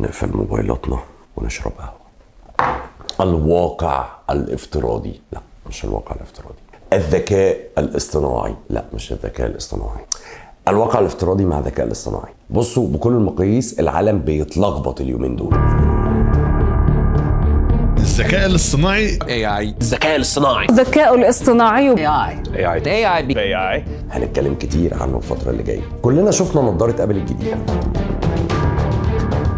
نقفل موبايلاتنا ونشرب قهوة. الواقع الافتراضي، لا مش الواقع الافتراضي. الذكاء الاصطناعي، لا مش الذكاء الاصطناعي. الواقع الافتراضي مع الذكاء الاصطناعي. بصوا بكل المقاييس العالم بيتلخبط اليومين دول. الذكاء الاصطناعي الذكاء الاصطناعي AI. هنتكلم كتير عنه الفترة اللي جاية. كلنا شفنا نظارة ابل الجديدة.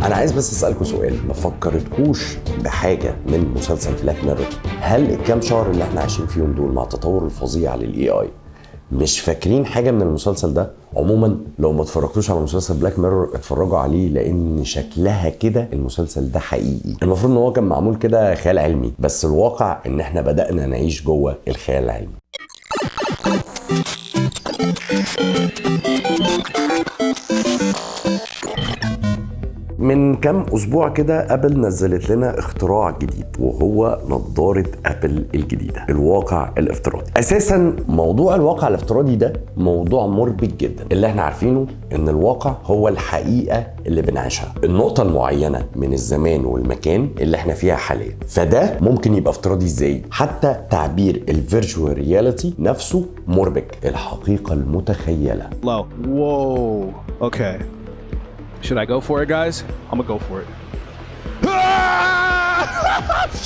أنا عايز بس أسألكوا سؤال، ما فكرتكوش بحاجة من مسلسل بلاك ميرور؟ هل الكام شهر اللي احنا عايشين فيهم دول مع التطور الفظيع للاي اي مش فاكرين حاجة من المسلسل ده؟ عموما لو ما اتفرجتوش على مسلسل بلاك ميرور اتفرجوا عليه، لأن شكلها كده المسلسل ده حقيقي. المفروض ان هو كان معمول كده خيال علمي، بس الواقع ان احنا بدأنا نعيش جوه الخيال العلمي. من كام اسبوع كده ابل نزلت لنا اختراع جديد، وهو نظارة ابل الجديدة، الواقع الافتراضي. اساسا موضوع الواقع الافتراضي ده موضوع مربك جدا. اللي احنا عارفينه ان الواقع هو الحقيقة اللي بنعيشها، النقطة المعينة من الزمان والمكان اللي احنا فيها حاليا. فده ممكن يبقى افتراضي ازاي؟ حتى تعبير الفيرتشوال رياليتي نفسه مربك، الحقيقة المتخيلة. Whoa. Okay. Should I go for it, guys? I'm gonna go for it.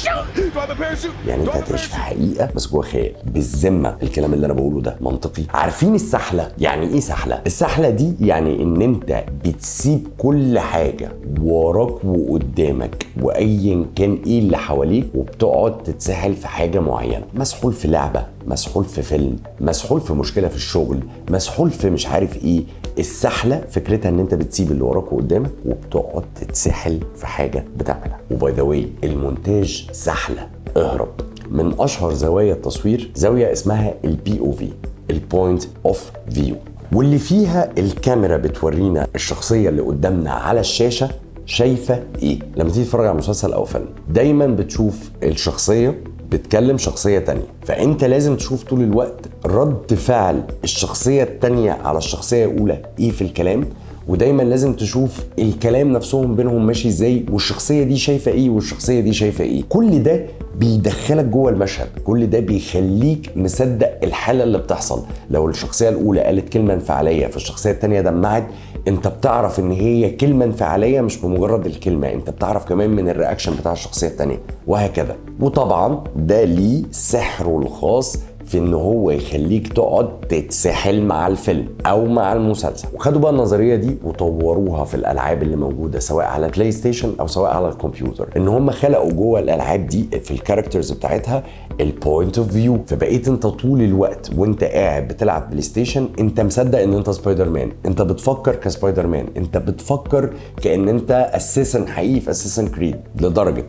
Shoot! Do I have a parachute? يعني انت هتعيش في حقيقه بس جوه خيال. بالذمه الكلام اللي انا بقوله ده منطقي؟ عارفين السحله؟ يعني ايه سحله؟ السحله دي يعني ان انت بتسيب كل حاجه وراك وقدامك وايا كان ايه اللي حواليك، وبتقعد تتسحل في حاجه معينه. مسحول في لعبه، مسحول في فيلم، مسحول في مشكله في الشغل، مسحول في مش عارف ايه. السحله فكرتها ان انت بتسيب اللي وراك وقدامك وبتقعد تتسحل في حاجه بتعملها. وباي ذا واي المونتاج سحله، اهرب. من اشهر زوايا التصوير زاويه اسمها البي او في، البوينت اوف فيو، واللي فيها الكاميرا بتورينا الشخصيه اللي قدامنا على الشاشه شايفه ايه. لما تيجي تتفرج على مسلسل او فيلم دايما بتشوف الشخصيه بتكلم شخصية تانية، فانت لازم تشوف طول الوقت رد فعل الشخصية التانية على الشخصية الاولى ايه في الكلام، ودايما لازم تشوف الكلام نفسهم بينهم ماشي ازاي، والشخصية دي شايفة ايه والشخصية دي شايفة ايه. كل ده بيدخلك جوه المشهد، كل ده بيخليك مصدق الحالة اللي بتحصل. لو الشخصية الاولى قالت كلمة انفعالية فالشخصية التانية دمعت، انت بتعرف ان هي كلمة انفعالية مش بمجرد الكلمة، انت بتعرف كمان من الرياكشن بتاع الشخصية التانية، وهكذا. وطبعا ده ليه سحره الخاص في ان هو يخليك تقعد تتسحل مع الفيلم او مع المسلسل. وخدوا بقى النظريه دي وطوروها في الالعاب اللي موجوده سواء على بلاي ستيشن او سواء على الكمبيوتر، ان هم خلقوا جوه الالعاب دي في الكاركترز بتاعتها البوينت اوف فيو. فبقيت انت طول الوقت وانت قاعد بتلعب بلاي ستيشن انت مصدق ان انت سبايدر مان، انت بتفكر كسبايدر مان، انت بتفكر كأن انت اساسا حقيقي في اساسا كريد، لدرجه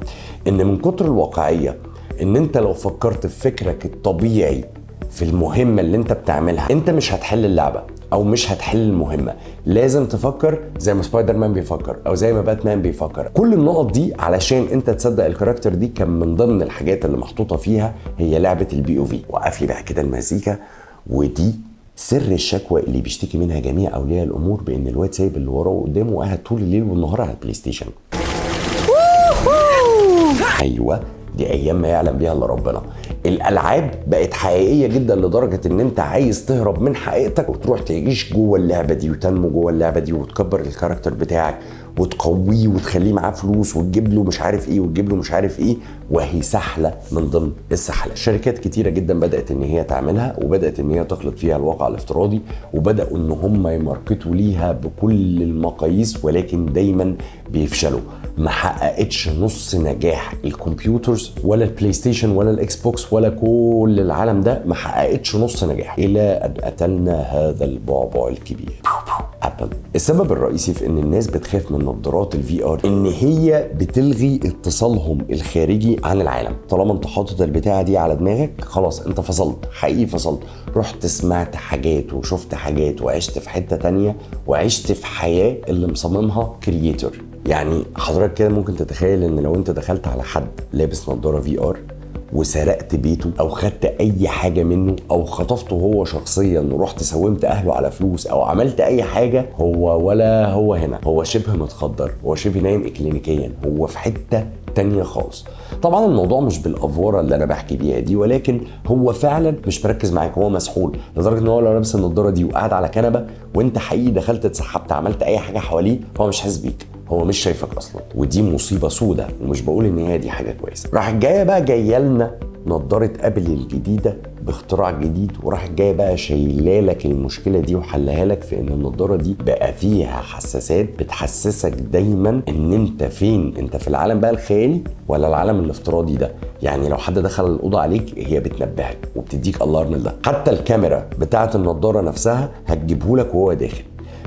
ان من كتر الواقعيه ان انت لو فكرت في فكرك الطبيعي في المهمة اللي انت بتعملها انت مش هتحل اللعبة او مش هتحل المهمة. لازم تفكر زي ما سبايدر مان بيفكر او زي ما باتمان بيفكر. كل النقط دي علشان انت تصدق الكاركتر دي كان من ضمن الحاجات اللي محطوطة فيها هي لعبة البي او في. وقف لي بقى كده المزيكا. ودي سر الشكوى اللي بيشتكي منها جميع اولياء الامور، بان الواد سايب اللي وراه وقدامه وقاعد طول الليل والنهار على البلاي ستيشن. ايوه دي ايام ما يعلم بيها الا ربنا. الالعاب بقت حقيقيه جدا لدرجه ان انت عايز تهرب من حقيقتك وتروح تعيش جوه اللعبه دي وتنمو جوه اللعبه دي وتكبر الكاركتر بتاعك وتقويه وتخليه معاه فلوس وتجيب له مش عارف ايه وتجيب له مش عارف ايه. وهي سحله من ضمن السحله. شركات كتيره جدا بدات ان هي تعملها وبدات ان هي تخلط فيها الواقع الافتراضي، وبداوا ان هم يماركتوا ليها بكل المقاييس، ولكن دايما بيفشلوا. ما حققتش نص نجاح الكمبيوترز ولا البلاي ستيشن ولا الاكس بوكس ولا كل العالم ده، ما حققتش نص نجاح الى ان قتلنا هذا البعبع الكبير ابل. السبب الرئيسي في ان الناس بتخاف من نظارات الفي ار ان هي بتلغي اتصالهم الخارجي عن العالم. طالما انت حاطط البتاعه دي على دماغك خلاص انت فصلت، حقيقي فصلت، رحت سمعت حاجات وشفت حاجات وعشت في حته تانية وعشت في حياه اللي مصممها كرييتور. يعني حضرتك كده ممكن تتخيل ان لو انت دخلت على حد لابس نظاره في ار وسرقت بيته او خدت اي حاجه منه او خطفته هو شخصيا ورحت سومت اهله على فلوس او عملت اي حاجه، هو ولا هو هنا، هو شبه متخدر، هو شبه نايم اكلينيكيا، هو في حته تانية خالص. طبعا الموضوع مش بالافوره اللي انا بحكي بيها دي، ولكن هو فعلا مش مركز معاك، هو مسحول لدرجه ان هو لو لابس النضاره دي وقاعد على كنبه وانت حقيقي دخلت اتسحبت عملت اي حاجه حواليه، هو مش حاسس بيك، هو مش شايفك اصلا. ودي مصيبه سودة، ومش بقول ان هي دي حاجه كويسه. راح جايه بقى جايه لنا نضاره ابل الجديده باختراع جديد، وراح جايه بقى شايلالك المشكله دي وحلها لك في ان النضاره دي بقى فيها حساسات بتحسسك دايما ان انت فين، انت في العالم بقى الخيالي ولا العالم الافتراضي ده. يعني لو حد دخل الاوضه عليك هي بتنبهك وبتديك الارم ده. حتى الكاميرا بتاعه النضاره نفسها هتجيبهولك وهو داخل.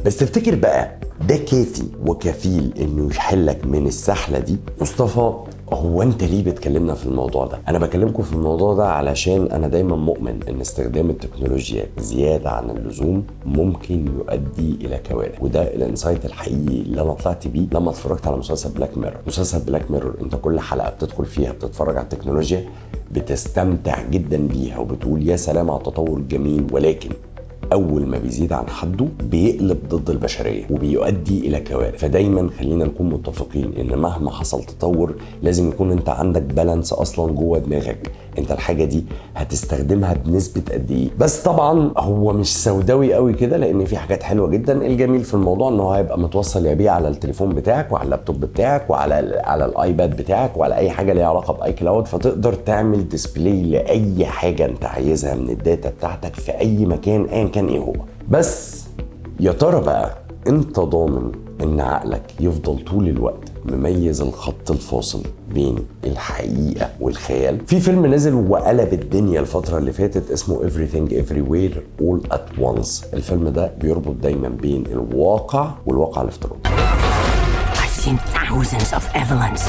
بس تفتكر بقى ده كافي وكفيل انه يحلك من السحله دي؟ مصطفى، هو انت ليه بتكلمنا في الموضوع ده؟ انا بكلمكم في الموضوع ده علشان انا دايما مؤمن ان استخدام التكنولوجيا زياده عن اللزوم ممكن يؤدي الى كوارث، وده الانسايت الحقيقي اللي انا طلعت بيه لما اتفرجت على مسلسل بلاك ميرور. مسلسل بلاك ميرور انت كل حلقه بتدخل فيها بتتفرج على التكنولوجيا، بتستمتع جدا بيها وبتقول يا سلام على التطور الجميل، ولكن اول ما بيزيد عن حده بيقلب ضد البشريه وبيؤدي الى كوارث. فدايما خلينا نكون متفقين ان مهما حصل تطور لازم يكون انت عندك بالانس اصلا جوه دماغك، انت الحاجه دي هتستخدمها بنسبه قد ايه. بس طبعا هو مش سوداوي قوي كده، لان في حاجات حلوه جدا. الجميل في الموضوع انه هيبقى متوصل يا بيه على التليفون بتاعك وعلى اللابتوب بتاعك وعلى الايباد بتاعك وعلى اي حاجه ليها علاقه باي كلاود، فتقدر تعمل ديسبلاي لاي حاجه انت عايزها من الداتا بتاعتك في اي مكان ايا كان ايه هو. بس يا ترى بقى انت ضامن ان عقلك يفضل طول الوقت مميز الخط الفاصل بين الحقيقة والخيال؟ في فيلم نزل وقلب الدنيا الفترة اللي فاتت اسمه Everything Everywhere All at Once. الفيلم ده بيربط دايما بين الواقع والواقع الافتراضي. I've seen thousands of Evelyns.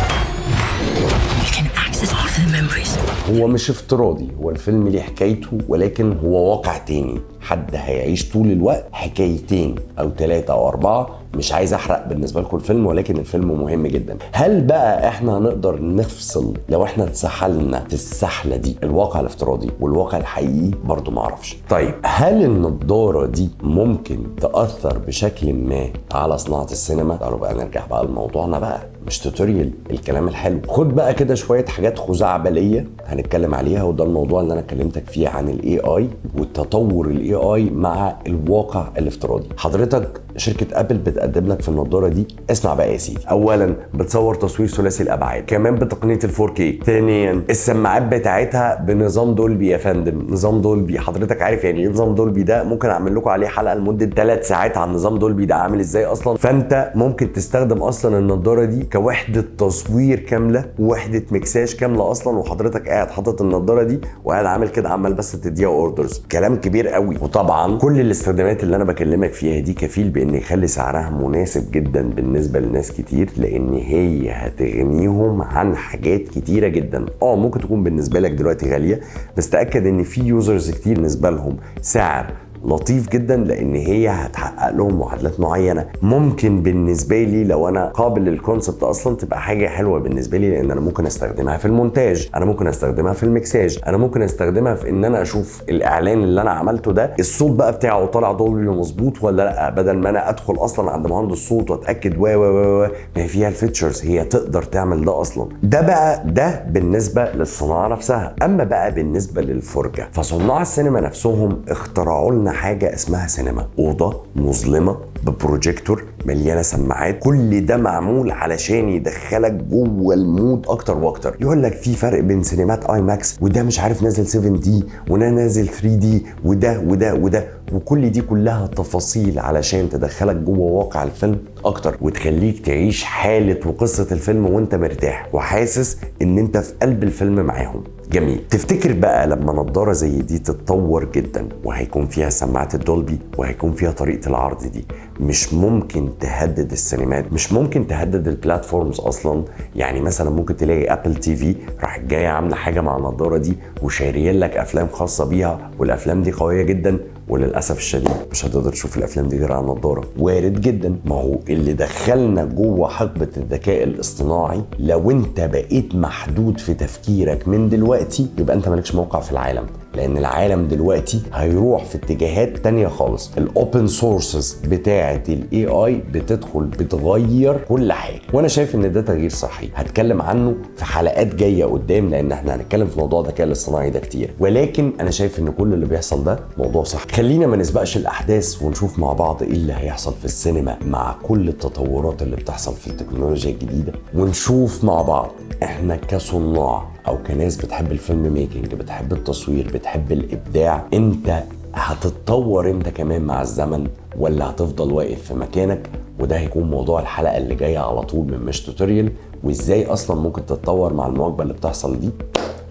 You can access all the memories. هو مش افتراضي، هو الفيلم ليه حكايته، ولكن هو واقع تاني. حد هيعيش طول الوقت حكايتين او 3 أو 4. مش عايز احرق بالنسبه لكم الفيلم، ولكن الفيلم مهم جدا. هل بقى احنا هنقدر نفصل لو احنا اتسحلنا في السحله دي الواقع الافتراضي والواقع الحقيقي؟ برضو ما اعرفش. طيب هل النضاره دي ممكن تاثر بشكل ما على صناعه السينما؟ تعالوا بقى نرجع بقى لموضوعنا بقى، مش توتوريال الكلام الحلو. خد بقى كده شويه حاجات خزعبليه هنتكلم عليها، وده الموضوع اللي انا كلمتك فيه عن الاي اي والتطور الاي اي مع الواقع الافتراضي. حضرتك شركه ابل بتقدم لك في النضاره دي، اسمع بقى يا سيدي، اولا بتصور تصوير ثلاثي الابعاد، كمان بتقنيه ال4K، ثانيا السماعات بتاعتها بنظام دولبي يا فندم. نظام دولبي، حضرتك عارف يعني ايه نظام دولبي ده؟ ممكن اعمل لكم عليه حلقه لمده 3 ساعات عن نظام دولبي ده عامل ازاي اصلا. فانت ممكن تستخدم اصلا النضاره دي كوحده تصوير كامله ووحده مكساج كامله اصلا، وحضرتك قاعد حاطط النضاره دي وقاعد عامل كده عمال بس تديها اوردرز. كلام كبير قوي. وطبعا كل الاستخدامات اللي انا بكلمك فيها دي كفيل بان يخلي سعرها مناسب جدا بالنسبه لناس كتير، لان هي هتغنيهم عن حاجات كتيره جدا. ممكن تكون بالنسبه لك دلوقتي غاليه، بس تاكد ان في يوزرز كتير بالنسبه لهم سعر لطيف جدا، لان هي هتحقق لهم معادلات معينه. ممكن بالنسبه لي لو انا قابل للكونسبت اصلا تبقى حاجه حلوه بالنسبه لي، لان انا ممكن استخدمها في المونتاج، انا ممكن استخدمها في المكساج، انا ممكن استخدمها في ان انا اشوف الاعلان اللي انا عملته ده الصوت بقى بتاعه طالع دولبي مظبوط ولا لا، بدل ما انا ادخل اصلا عند مهندس الصوت واتاكد ما هي فيها الفيتشرز، هي تقدر تعمل ده اصلا. ده بالنسبه للصناعه نفسها. اما بقى بالنسبه للفرجه، فصناع السينما نفسهم اخترعوا لنا حاجه اسمها سينما، اوضه مظلمه ببروجيكتور مليانه سماعات، كل ده معمول علشان يدخلك جوه المود اكتر واكتر. يقول لك في فرق بين سينمات اي ماكس، وده مش عارف نازل 7D وده نازل 3D وده وكل دي كلها تفاصيل علشان تدخلك جوه واقع الفيلم اكتر، وتخليك تعيش حاله وقصه الفيلم وانت مرتاح وحاسس ان انت في قلب الفيلم معاهم. جميل. تفتكر بقى لما نظاره زي دي تتطور جدا وهيكون فيها سماعات الدولبي وهيكون فيها طريقه العرض دي، مش ممكن تهدد السينمات؟ مش ممكن تهدد البلاتفورمز اصلا؟ يعني مثلا ممكن تلاقي ابل تي في راح جايه عامله حاجه مع النظاره دي وشاريه لك افلام خاصه بيها، والافلام دي قويه جدا، وللاسف الشديد مش هتقدر تشوف الافلام دي غير على النضاره. وارد جدا، ما هو اللي دخلنا جوه حقبه الذكاء الاصطناعي لو انت بقيت محدود في تفكيرك من دلوقتي يبقى انت مالكش موقع في العالم، لان العالم دلوقتي هيروح في اتجاهات تانية خالص. الاوبن سورسز بتاعه الاي اي بتدخل بتغير كل حاجه، وانا شايف ان ده تغيير صحي. هتكلم عنه في حلقات جايه قدام، لان احنا هنتكلم في موضوع الذكاء الاصطناعي ده كتير، ولكن انا شايف ان كل اللي بيحصل ده موضوع صح. خلينا ما نسبقش الاحداث ونشوف مع بعض ايه اللي هيحصل في السينما مع كل التطورات اللي بتحصل في التكنولوجيا الجديده، ونشوف مع بعض احنا كصناع او كناس بتحب الفيلم ميكنج، بتحب التصوير، بتحب الابداع، انت هتتطور انت كمان مع الزمن ولا هتفضل واقف في مكانك؟ وده هيكون موضوع الحلقه اللي جايه على طول من مش توتوريال، وازاي اصلا ممكن تتطور مع المواكبه اللي بتحصل دي.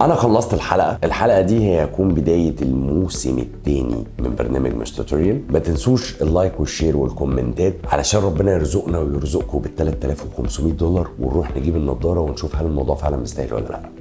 انا خلصت الحلقه دي هي هيكون بدايه الموسم الثاني من برنامج مش توتوريال. ما تنسوش اللايك والشير والكومنتات علشان ربنا يرزقنا ويرزقكم بال $3500 ونروح نجيب النضاره ونشوف هل الموضوع فعلا مستاهل ولا لا.